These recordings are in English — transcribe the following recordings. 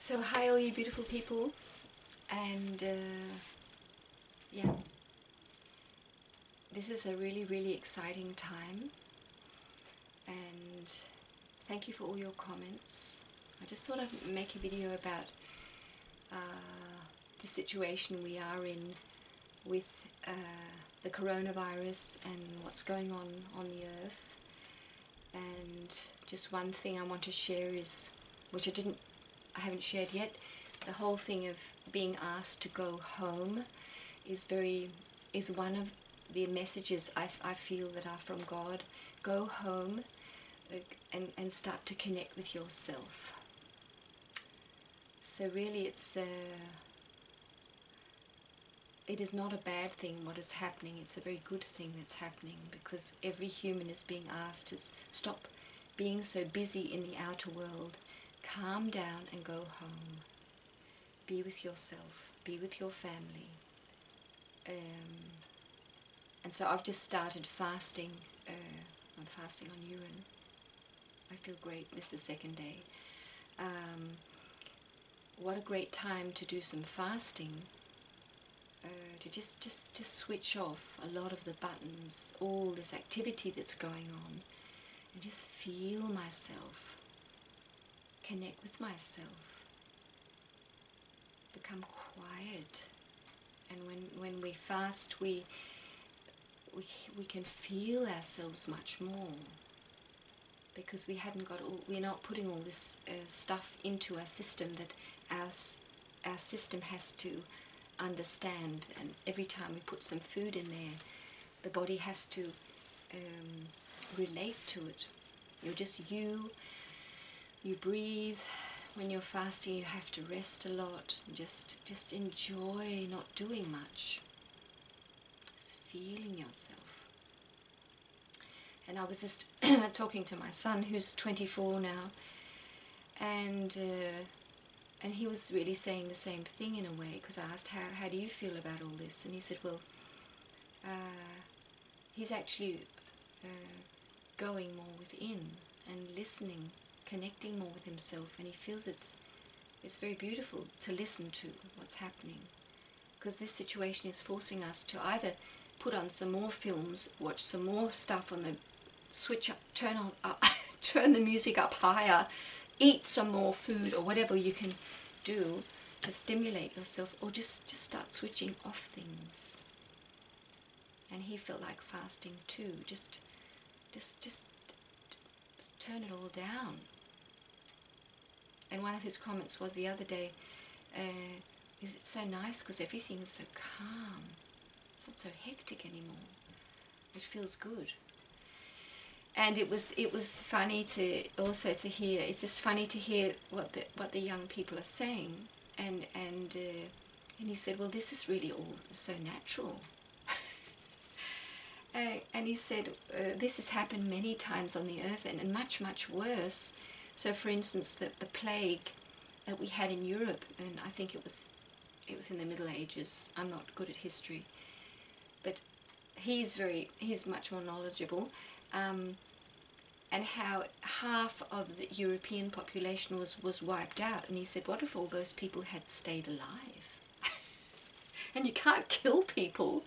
So hi all you beautiful people, and yeah, this is a really exciting time, and thank you for all your comments. I just thought I'd make a video about the situation we are in with the coronavirus and what's going on the earth. And just one thing I want to share is, which I haven't shared yet, the whole thing of being asked to go home is one of the messages I feel that are from God. Go home and start to connect with yourself. So really it is not a bad thing what is happening. It's a very good thing that's happening, because every human is being asked to stop being so busy in the outer world. Calm down and go home. Be with yourself. Be with your family. And so I've just started fasting. I'm fasting on urine. I feel great. This is the second day. What a great time to do some fasting. To just switch off a lot of the buttons, all this activity that's going on, and just feel myself, connect with myself, become quiet. And when we fast, we can feel ourselves much more, because we're not putting all this stuff into our system that our system has to understand. And every time we put some food in there, the body has to relate to it. You breathe. When you're fasting, you have to rest a lot. Just enjoy not doing much. Just feeling yourself. And I was just talking to my son, who's 24 now, and he was really saying the same thing in a way, because I asked, how do you feel about all this? And he said, well, he's actually going more within and listening, connecting more with himself, and he feels it's very beautiful to listen to what's happening, because this situation is forcing us to either put on some more films, watch some more stuff on the switch up, turn the music up higher, eat some more food, or whatever you can do to stimulate yourself, or just start switching off things. And he felt like fasting too, just turn it all down. And one of his comments was the other day, is it so nice because everything is so calm. It's not so hectic anymore. It feels good. And it was funny to also to hear. It's just funny to hear what the young people are saying. And he said, well, this is really all so natural. And he said, this has happened many times on the earth, and much worse. So, for instance, the plague that we had in Europe, and I think it was in the Middle Ages. I'm not good at history, but he's much more knowledgeable. And how half of the European population was wiped out. And he said, what if all those people had stayed alive? And you can't kill people.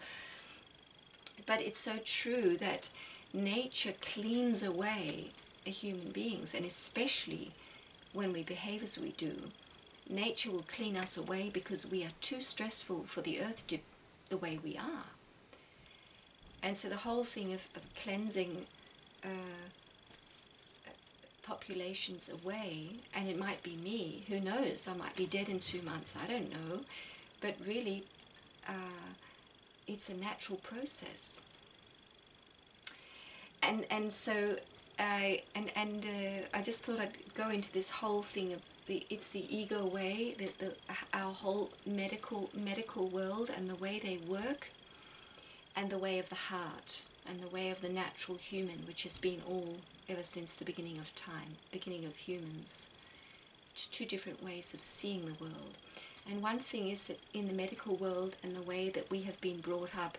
But it's so true that nature cleans away human beings, and especially when we behave as we do, nature will clean us away because we are too stressful for the earth to the way we are. And so the whole thing of cleansing populations away, and it might be me, who knows, I might be dead in 2 months, I don't know, but really it's a natural process. And so I just thought I'd go into this whole thing of it's the ego way, our whole medical world and the way they work, and the way of the heart, and the way of the natural human, which has been all ever since the beginning of time, beginning of humans. It's two different ways of seeing the world. And one thing is that in the medical world and the way that we have been brought up,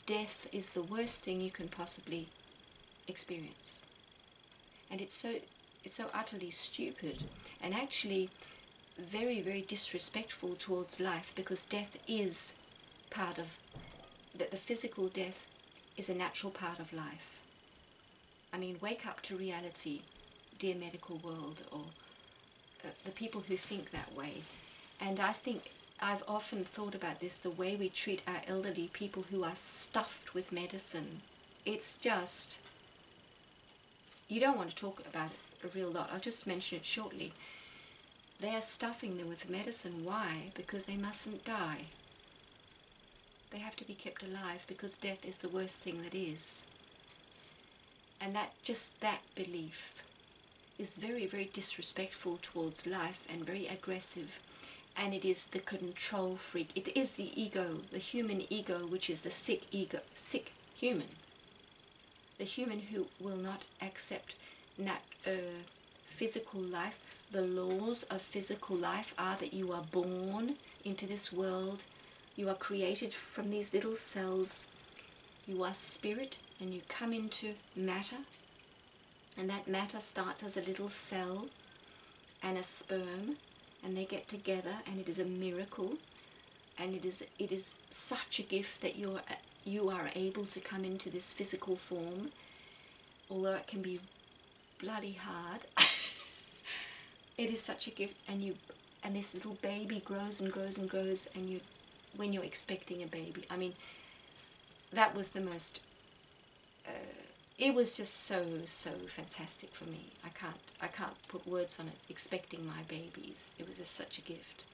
death is the worst thing you can possibly experience. And it's so utterly stupid. And actually, very, very disrespectful towards life, because death is part of, that the physical death is a natural part of life. I mean, wake up to reality, dear medical world, or the people who think that way. And I think I've often thought about this, the way we treat our elderly people who are stuffed with medicine. It's just, you don't want to talk about it a real lot. I'll just mention it shortly. They are stuffing them with medicine. Why? Because they mustn't die. They have to be kept alive, because death is the worst thing that is. And that, just that belief is very, very disrespectful towards life and very aggressive. And it is the control freak. It is the ego, the human ego, which is the sick ego, sick human. The human who will not accept physical life. The laws of physical life are that you are born into this world. You are created from these little cells. You are spirit, and you come into matter. And that matter starts as a little cell and a sperm, and they get together, and it is a miracle. And it is such a gift that you are able to come into this physical form, although it can be bloody hard. It is such a gift, and this little baby grows and grows and grows, and when you're expecting a baby, I mean, that was the most, it was just so fantastic for me. I can't put words on it. Expecting my babies, it was just such a gift,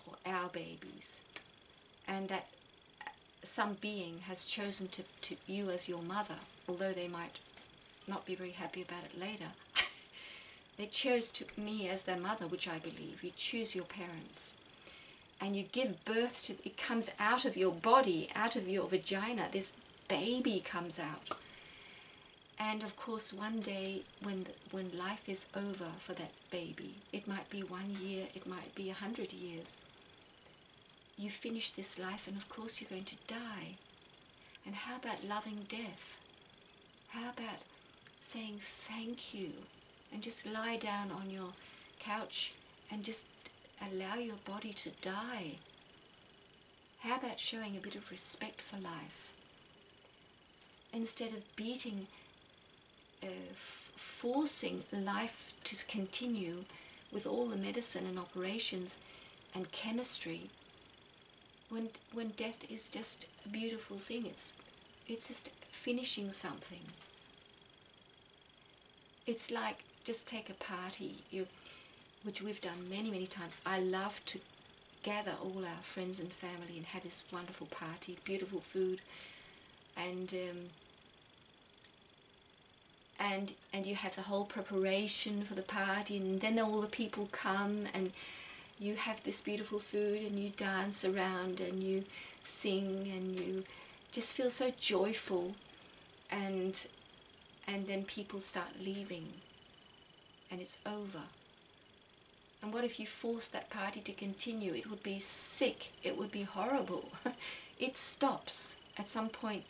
or our babies, and that some being has chosen to you as your mother, although they might not be very happy about it later. They chose me as their mother, which I believe. You choose your parents. And you give birth to, it comes out of your body, out of your vagina. This baby comes out. And of course, one day when life is over for that baby, it might be 1 year, it might be 100 years. You finish this life, and of course you're going to die. And how about loving death? How about saying thank you? And just lie down on your couch and just allow your body to die. How about showing a bit of respect for life? Instead of beating, forcing life to continue with all the medicine and operations and chemistry, when death is just a beautiful thing. It's just finishing something. It's like, just take a party, which we've done many times. I love to gather all our friends and family and have this wonderful party, beautiful food, and you have the whole preparation for the party, and then all the people come, and you have this beautiful food, and you dance around, and you sing, and you just feel so joyful, and then people start leaving, and it's over. And what if you forced that party to continue? It would be sick, it would be horrible. It stops at some point.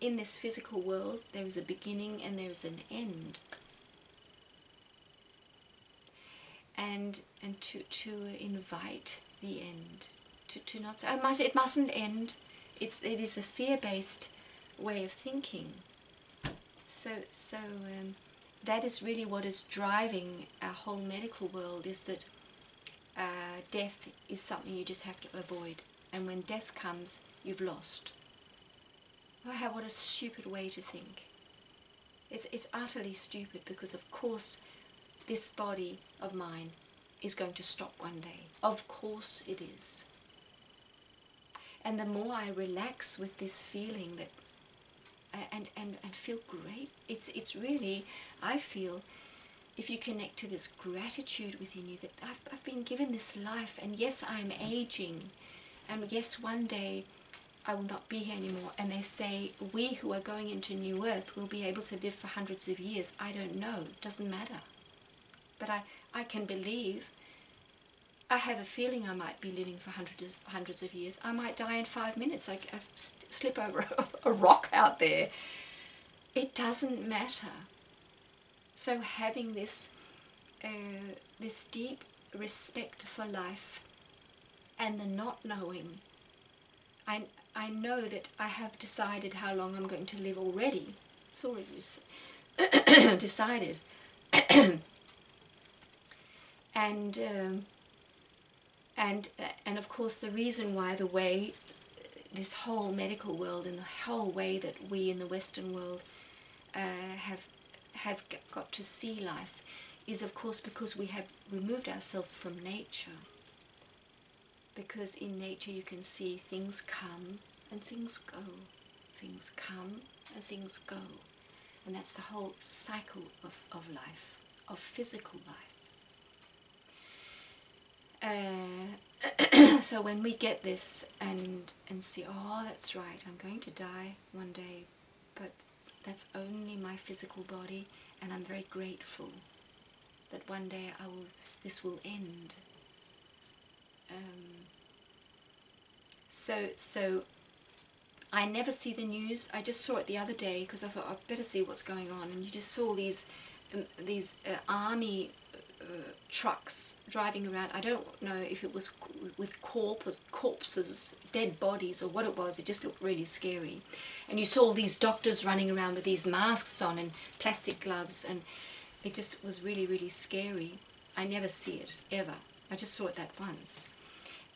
In this physical world, there is a beginning and there is an end. And to invite the end, to not say, oh, it mustn't end. It is a fear-based way of thinking. So that is really what is driving our whole medical world, is that death is something you just have to avoid. And when death comes, you've lost. Oh, what a stupid way to think. It's utterly stupid, because of course this body of mine is going to stop one day. Of course it is. And the more I relax with this feeling that and feel great, it's really, I feel, if you connect to this gratitude within you, that I've been given this life, and yes, I'm aging, and yes, one day I will not be here anymore. And they say we who are going into New Earth will be able to live for hundreds of years. I don't know, it doesn't matter. But I can believe, I have a feeling I might be living for hundreds of years. I might die in 5 minutes. I slip over a rock out there. It doesn't matter. So having this this deep respect for life and the not knowing. I know that I have decided how long I'm going to live already. It's already decided. and of course the reason why the way this whole medical world and the whole way that we in the Western world have got to see life is of course because we have removed ourselves from nature. Because in nature you can see things come and things go, things come and things go, and that's the whole cycle of life, of physical life. So when we get this and see, oh, that's right, I'm going to die one day, but that's only my physical body, and I'm very grateful that one day this will end. So I never see the news. I just saw it the other day because I thought I'd better see what's going on, and you just saw these army trucks driving around. I don't know if it was with corpses, dead bodies, or what it was. It just looked really scary. And you saw these doctors running around with these masks on and plastic gloves, and it just was really, really scary. I never see it, ever. I just saw it that once.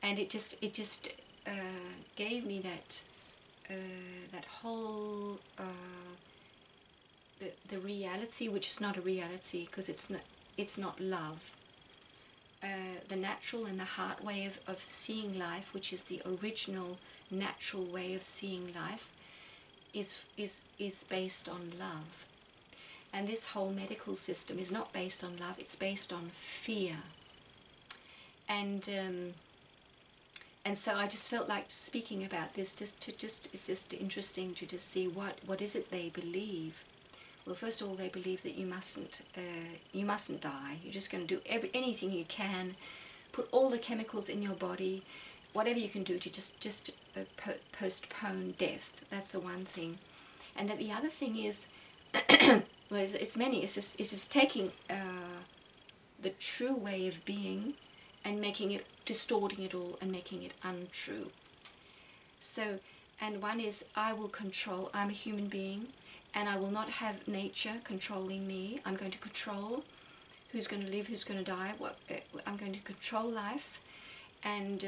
And it just gave me that whole the reality, which is not a reality because it's not love. The natural and the heart way of seeing life, which is the original natural way of seeing life, is based on love. And this whole medical system is not based on love, it's based on fear. And so I just felt like speaking about this, it's just interesting to just see what is it they believe. Well, first of all, they believe that you mustn't die. You're just going to do anything you can, put all the chemicals in your body, whatever you can do to just postpone death. That's the one thing. And then the other thing is, well, it's many. It's just taking the true way of being and distorting it all and making it untrue. So, and one is, I'm a human being, and I will not have nature controlling me. I'm going to control who's going to live, who's going to die. I'm going to control life, and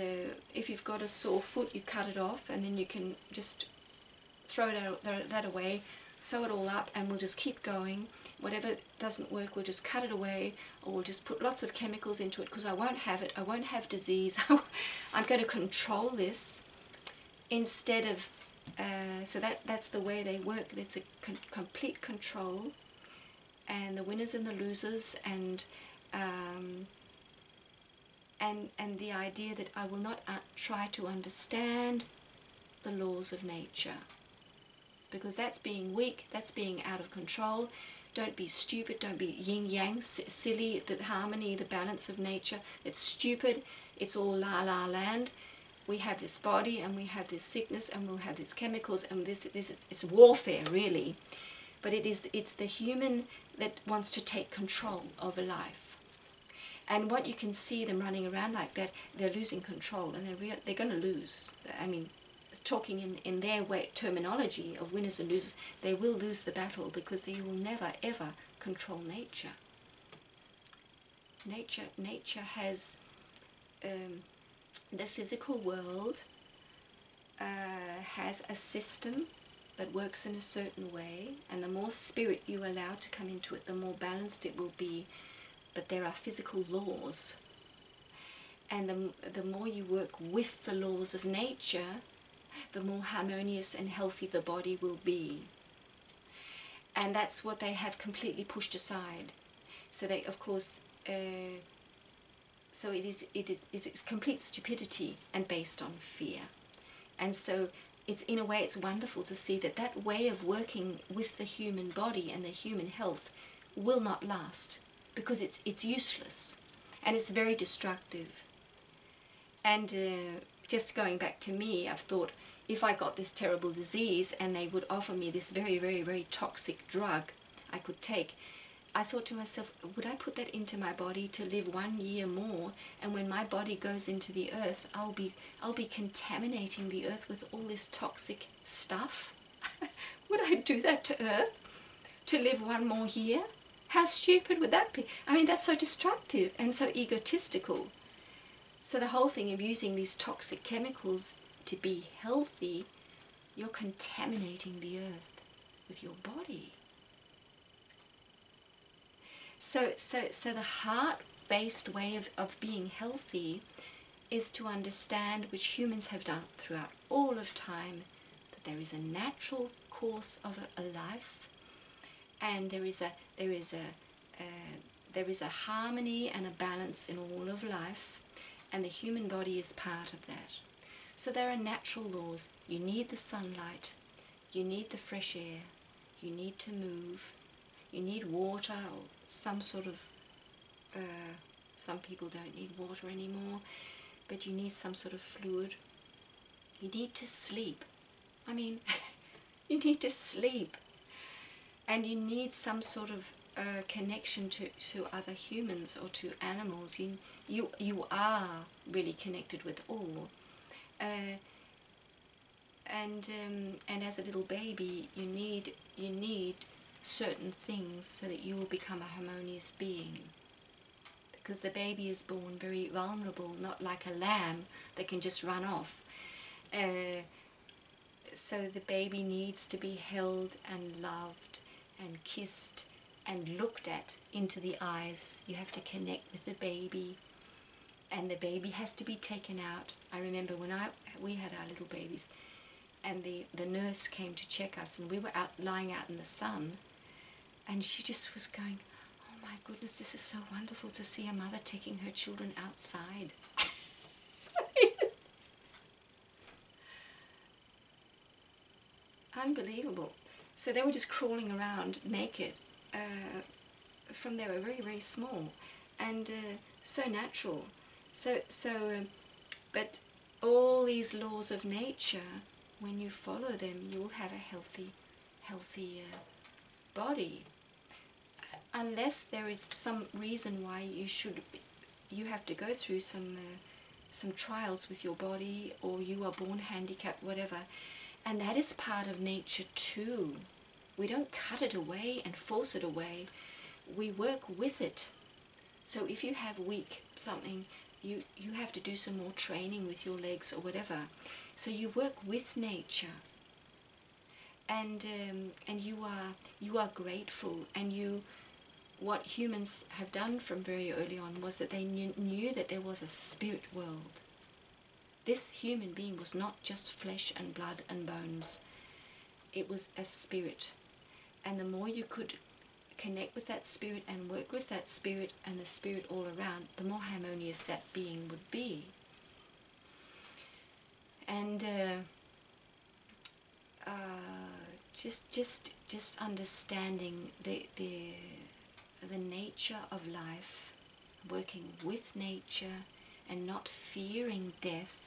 if you've got a sore foot, you cut it off, and then you can just throw that away, sew it all up, and we'll just keep going. Whatever doesn't work, we'll just cut it away, or we'll just put lots of chemicals into it because I won't have it. I won't have disease. I'm going to control this instead of. So that's the way they work. It's a complete control, and the winners and the losers, and the idea that I will not try to understand the laws of nature, because that's being weak, that's being out of control. Don't be stupid, don't be yin-yang, silly, the harmony, the balance of nature. It's stupid, it's all la-la land. We have this body, and we have this sickness, and we'll have these chemicals, and it's warfare, really. But it's the human that wants to take control of a life. And what you can see them running around like that, they're losing control, and they're going to lose. I mean, talking in their terminology of winners and losers, they will lose the battle because they will never ever control nature. Nature has the physical world has a system that works in a certain way, and the more spirit you allow to come into it, the more balanced it will be. But there are physical laws, and the more you work with the laws of nature, the more harmonious and healthy the body will be. And that's what they have completely pushed aside. So they, of course, so it is complete stupidity and based on fear. And so in a way it's wonderful to see that way of working with the human body and the human health will not last, because it's useless and it's very destructive. And just going back to me, I've thought, if I got this terrible disease and they would offer me this very, very, very toxic drug I could take, I thought to myself, would I put that into my body to live 1 year more, and when my body goes into the earth, I'll be contaminating the earth with all this toxic stuff? Would I do that to earth to live 1 more year? How stupid would that be? I mean, that's so destructive and so egotistical. So the whole thing of using these toxic chemicals to be healthy, you're contaminating the earth with your body. So the heart-based way of being healthy is to understand, which humans have done throughout all of time, that there is a natural course of a life, and there is a harmony and a balance in all of life, and the human body is part of that. So there are natural laws. You need the sunlight, you need the fresh air, you need to move, you need water or some sort of, some people don't need water anymore, but you need some sort of fluid. You need to sleep. I mean, you need to sleep. And you need some sort of connection to other humans or to animals. You are really connected with all. And as a little baby, you need certain things so that you will become a harmonious being. Because the baby is born very vulnerable, not like a lamb that can just run off. So the baby needs to be held and loved and kissed and looked at into the eyes. You have to connect with the baby, and the baby has to be taken out. I remember when we had our little babies, and the nurse came to check us, and we were lying out in the sun, and she just was going, "Oh my goodness, this is so wonderful to see a mother taking her children outside." Unbelievable. So they were just crawling around naked from they were very, very small, and so natural. But all these laws of nature, when you follow them, you will have a healthy body. Unless there is some reason why you have to go through some trials with your body, or you are born handicapped, whatever. And that is part of nature too. We don't cut it away and force it away. We work with it. So if you have weak something, you have to do some more training with your legs or whatever. So you work with nature. And you are grateful. And what humans have done from very early on was that they knew that there was a spirit world. This human being was not just flesh and blood and bones. It was a spirit. And the more you could connect with that spirit and work with that spirit and the spirit all around, the more harmonious that being would be. And just understanding the nature of life, working with nature and not fearing death,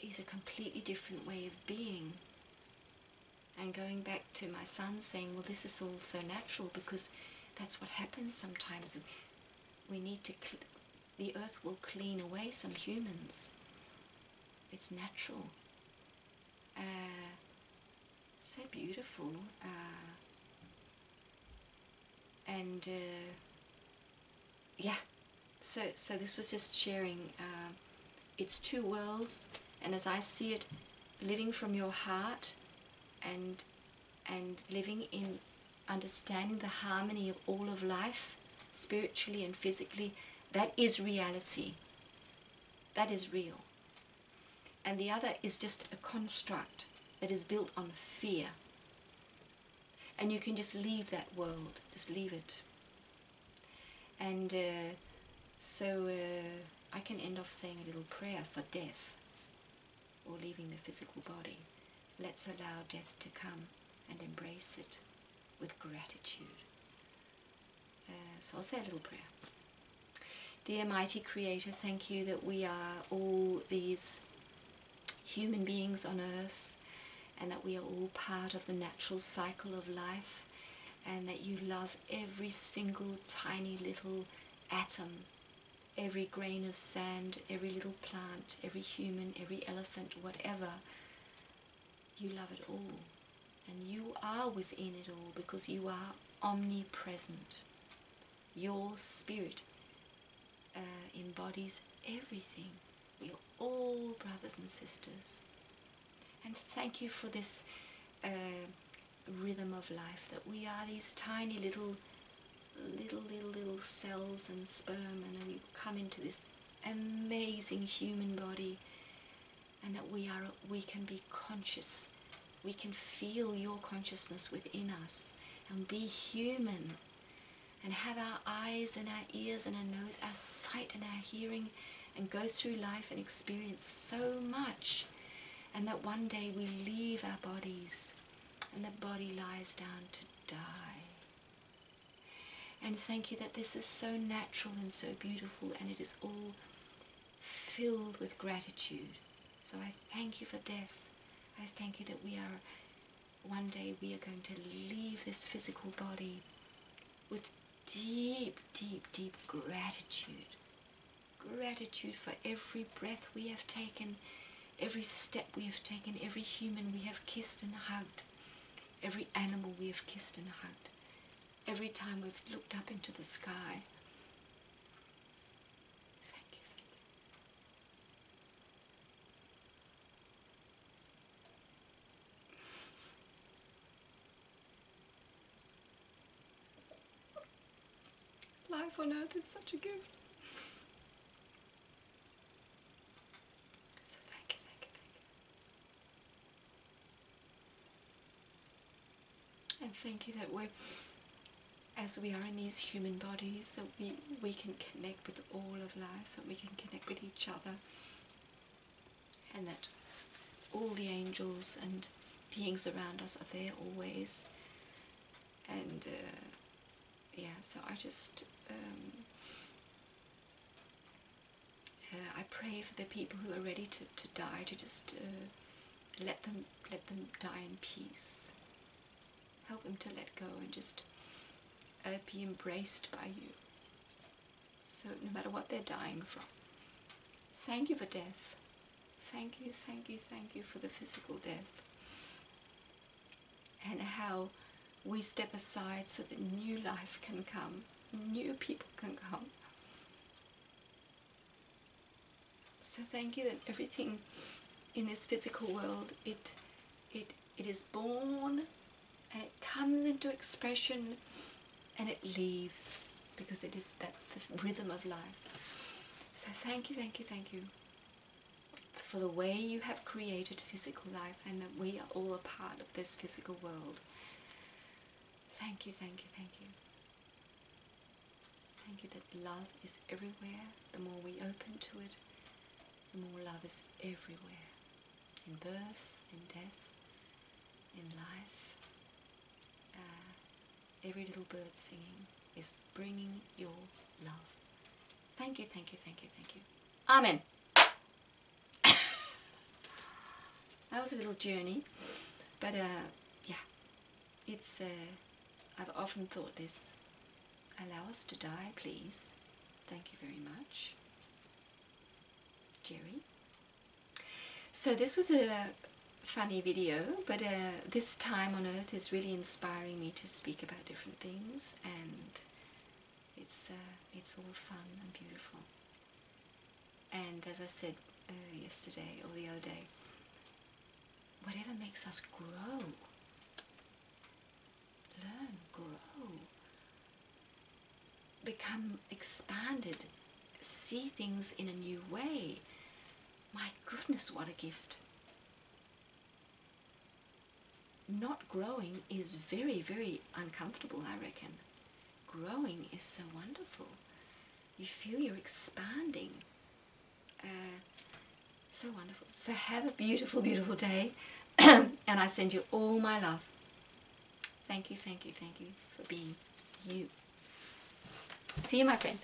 is a completely different way of being. And going back to my son saying, well, this is all so natural, because that's what happens sometimes. We need to, the earth will clean away some humans. It's natural. So beautiful. Yeah, so this was just sharing. It's two worlds, and as I see it, living from your heart and living in understanding the harmony of all of life, spiritually and physically, that is reality. That is real. And the other is just a construct that is built on fear. And you can just leave that world, just leave it. And I can end off saying a little prayer for death, or leaving the physical body. Let's allow death to come and embrace it with gratitude. So I'll say a little prayer. Dear mighty Creator, thank you that we are all these human beings on earth, and that we are all part of the natural cycle of life, and that you love every single tiny little atom, every grain of sand, every little plant, every human, every elephant, whatever. You love it all, and you are within it all because you are omnipresent. Your spirit embodies everything. We are all brothers and sisters. And thank you for this rhythm of life, that we are these tiny little cells and sperm, and then we come into this amazing human body, and that we can be conscious. We can feel your consciousness within us and be human and have our eyes and our ears and our nose, our sight and our hearing, and go through life and experience so much, and that one day we leave our bodies and the body lies down to die. And thank you that this is so natural and so beautiful, and it is all filled with gratitude. So I thank you for death. I thank you that one day we are going to leave this physical body with deep, deep, deep gratitude. Gratitude for every breath we have taken, every step we have taken, every human we have kissed and hugged, every animal we have kissed and hugged, every time we've looked up into the sky. Thank you, thank you. Life on earth is such a gift. So thank you, thank you, thank you. And thank you that as we are in these human bodies, that we can connect with all of life, and we can connect with each other, and that all the angels and beings around us are there always. And yeah, so I just I pray for the people who are ready to die, to just let them die in peace. Help them to let go and just be embraced by you. So no matter what they're dying from. Thank you for death. Thank you, thank you, thank you for the physical death. And how we step aside so that new life can come, new people can come. So thank you that everything in this physical world, it is born and it comes into expression and it leaves, because that's the rhythm of life. So thank you, thank you, thank you for the way you have created physical life, and that we are all a part of this physical world. Thank you, thank you, thank you. Thank you that love is everywhere. The more we open to it, the more love is everywhere. In birth, in death, in life. Every little bird singing is bringing your love. Thank you, thank you, thank you, thank you. Amen. That was a little journey, but yeah, it's, I've often thought this, allow us to die, please. Thank you very much. Jerry. So this was a funny video, but this time on earth is really inspiring me to speak about different things, and it's all fun and beautiful. And as I said yesterday or the other day, whatever makes us grow, learn, grow, become expanded, see things in a new way. My goodness, what a gift. Not growing is very, very uncomfortable, I reckon. Growing is so wonderful. You feel you're expanding. So wonderful. So have a beautiful, beautiful day. And I send you all my love. Thank you, thank you, thank you for being you. See you, my friend.